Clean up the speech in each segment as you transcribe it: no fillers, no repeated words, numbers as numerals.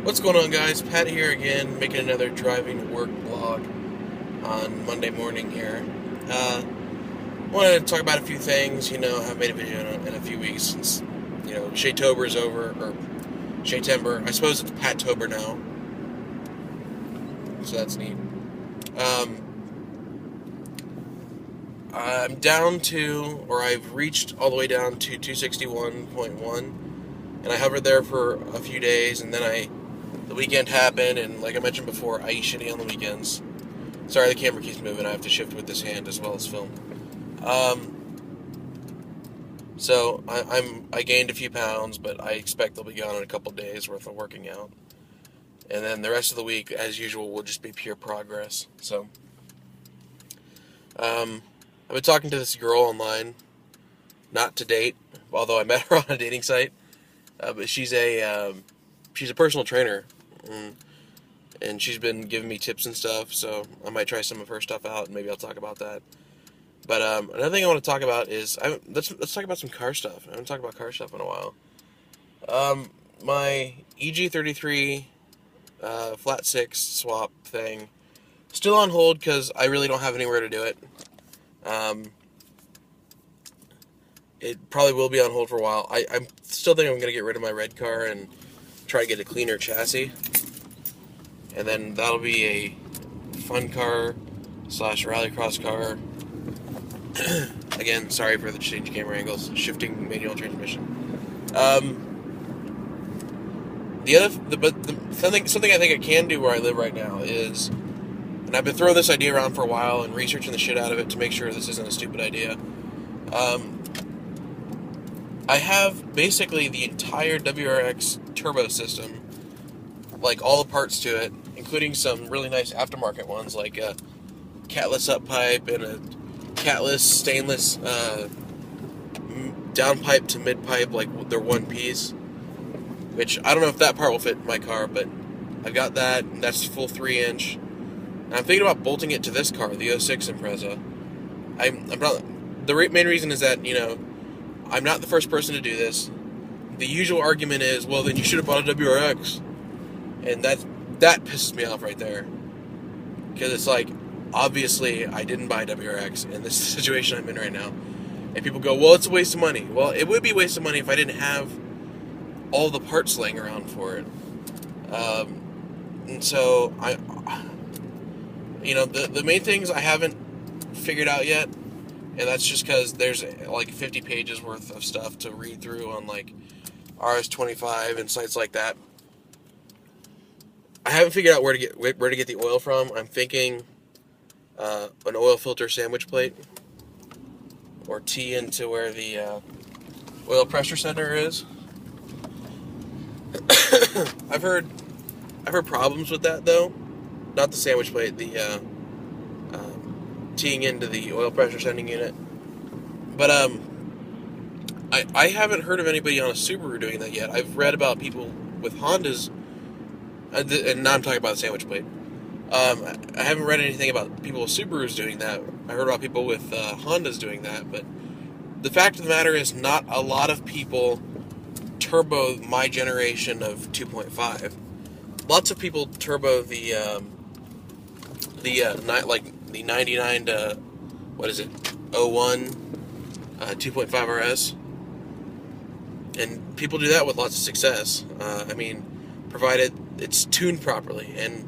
What's going on, guys? Pat here again, making another driving to work vlog on Monday morning here. Wanted to talk about a few things. I haven't made a video in a few weeks since, Shaytober is over, or Shaytember. I suppose it's Pattober now, so that's neat. I'm down to, or I've reached all the way down to 261.1, and I hovered there for a few days, and then the weekend happened, and like I mentioned before, I eat shitty on the weekends. Sorry, the camera keeps moving. I have to shift with this hand as well as film. So I gained a few pounds, but I expect they'll be gone in a couple days worth of working out. And then the rest of the week, as usual, will just be pure progress. So, I've been talking to this girl online, not to date, although I met her on a dating site. But she's a personal trainer, and she's been giving me tips and stuff. So I might try some of her stuff out, and maybe I'll talk about that. But another thing I want to talk about is let's talk about some car stuff. I haven't talked about car stuff in a while. My EG33 flat six swap thing still on hold because I really don't have anywhere to do it. It probably will be on hold for a while. I still think I'm going to get rid of my red car and try to get a cleaner chassis. And then that'll be a fun car / rallycross car. Again, sorry for the change camera angles. Shifting manual transmission. Something I think I can do where I live right now is, and I've been throwing this idea around for a while and researching the shit out of it to make sure this isn't a stupid idea. I have basically the entire WRX turbo system, like all the parts to it, including some really nice aftermarket ones, like a catless up pipe and a catless stainless down pipe to mid pipe, like they're one piece. Which I don't know if that part will fit my car, but I've got that, and that's full 3-inch. And I'm thinking about bolting it to this car, the '06 Impreza. I'm not. The main reason is that I'm not the first person to do this. The usual argument is, well, then you should have bought a WRX, and that pisses me off right there, because it's like, obviously I didn't buy a WRX in this situation I'm in right now, and people go, well, it's a waste of money. Well, it would be a waste of money if I didn't have all the parts laying around for it. And so the main things I haven't figured out yet, and that's just because there's like 50 pages worth of stuff to read through on like RS25 and sites like that. I haven't figured out where to get the oil from. I'm thinking an oil filter sandwich plate, or tee into where the oil pressure center is. I've heard problems with that though. Not the sandwich plate, the teeing into the oil pressure sending unit. But I haven't heard of anybody on a Subaru doing that yet. I've read about people with Hondas, and now I'm talking about the sandwich plate. I haven't read anything about people with Subarus doing that. I heard about people with Hondas doing that, but the fact of the matter is, not a lot of people turbo my generation of 2.5. Lots of people turbo the 99 to what is it, 01 2.5 RS, and people do that with lots of success. Provided it's tuned properly, and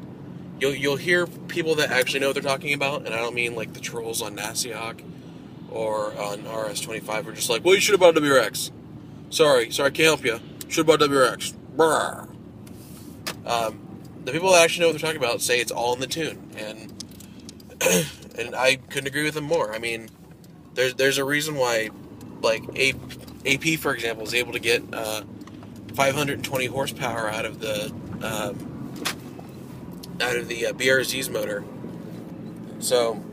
you'll hear people that actually know what they're talking about, and I don't mean like the trolls on Nasiok or on RS25 who are just like, well, you should have bought a WRX. Sorry, can't help you. Should have bought WRX. Brr. The people that actually know what they're talking about say it's all in the tune, and and I couldn't agree with them more. I mean, there's a reason why, like AP for example, is able to get 520 horsepower out of the BRZ's motor. So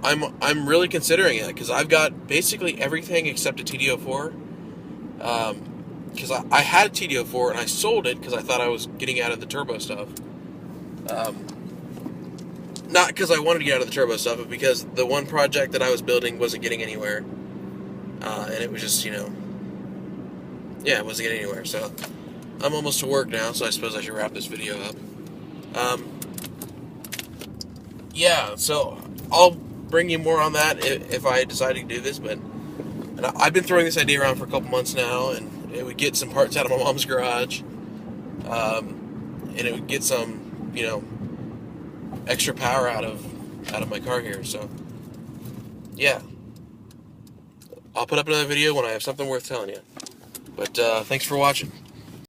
I'm really considering it, because I've got basically everything except a TD04. Because I had a TD04 and I sold it because I thought I was getting out of the turbo stuff. Not because I wanted to get out of the turbo stuff, but because the one project that I was building wasn't getting anywhere. And it was just, it wasn't getting anywhere. So I'm almost to work now, so I suppose I should wrap this video up. Yeah, so I'll bring you more on that if I decide to do this, but I've been throwing this idea around for a couple months now, and it would get some parts out of my mom's garage, and it would get some, extra power out of my car here. So yeah, I'll put up another video when I have something worth telling you. But thanks for watching.